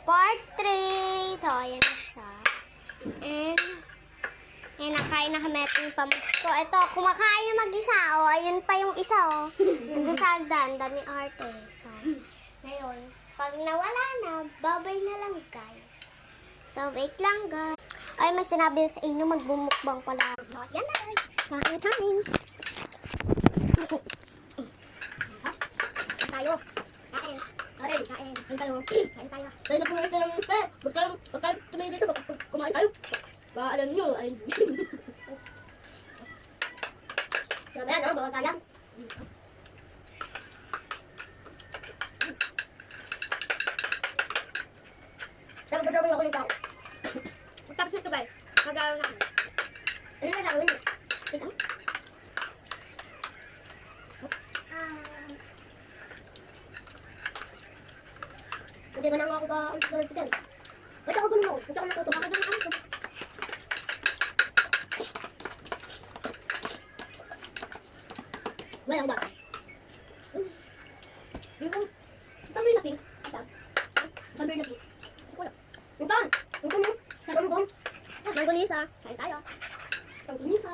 Part 3. So, ayan na siya. And, ayan, nakain na kami ating pamukha ko. Ito, kumakain na mag-isa. O, ayun pa yung isa, o. Nandun sa hagdan. Daming arte. So, ngayon, pag nawala na, babay na lang, guys. So, wait lang, guys. Ay, may sinabi sa inyo, magbumukbang pala. So, yan na, guys. Kain time. Tayo. Kain. Ay, kain. Kain tayo. Kain tayo. Dahil na po ito ng pet. Huwag kayo tumingin dito. Kumain tayo. Baka alam nyo. Ay, sabi yan, baka sayang. Sabi ba gawin ako yung tao? Magtapos nito guys. Mag-aaral na ako. Ano na gawin mo? Ito? Hindi ba na ako ba ang gawin ko dyan eh? Ba't ako gumawa? Ba't ako natuto? Bakit ganun ako? Wala ba? Yung tamay na pink. Tamay na pink. Wala. Yung tan! Yung kuno! Sa gambong! Sa manggunisa! Kain tayo! Manggunisa!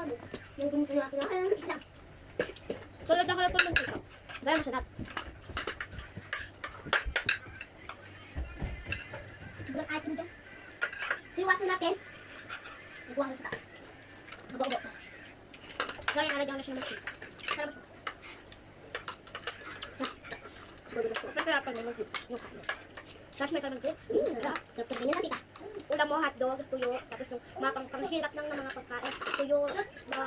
Yung gunisa na kinain! Ita! Tulad na kayo ito ng ito. Dahil masarap. Sobrang item dyan. Hiwasan natin. Nagkuha ko sa taas. Mag-ubo. Kaya nalagyan ko na siya ng mag-chip. Sarap masarap. Pagkakapan mo mag-chip. Yung kanin. Tapos may kalamansi. Sarap. Sarap sabihin na tita. Ulam mo, hotdog, tuyo. Tapos yung panghirap ng mga pagkain. Tuyo, isda,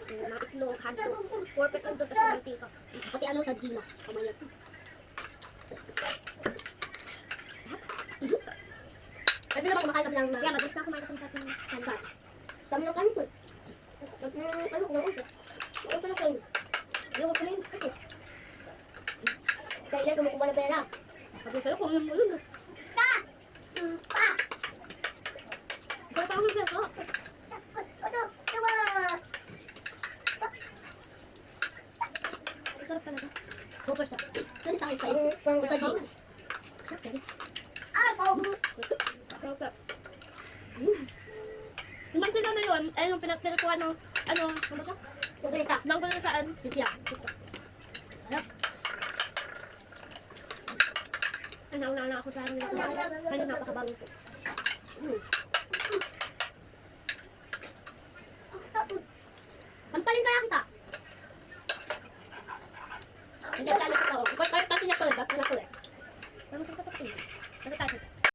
mga itlog, hotdog. Perfect ang doon kasi mantika. Pati ano sa dinas. Kamayat. Kasi naman kumakain kami ng mga... Yeah, madalas na kumain kasi sa ating kanban. Kami ng kanin ko eh. Ano ko na unti. Ano ko na kain. Ayaw ko na yun. Ito. Kaya yan, kumukuha na pera. Sabi sa'yo, kung yung mulog. Pa! Pa! Kaya pa ako ng pera. Sarap talaga. 2%. Ganun sa akin sa is. Sa dinas. Sarap talaga. Ah, paubo! Yung mantika na yun, ay yung pinagpilikuhan ng, ano ba siya? Kukulita. Nang kukulita saan? Titiya. Ano, nauna ako sa akin. Ano, napakabago ko.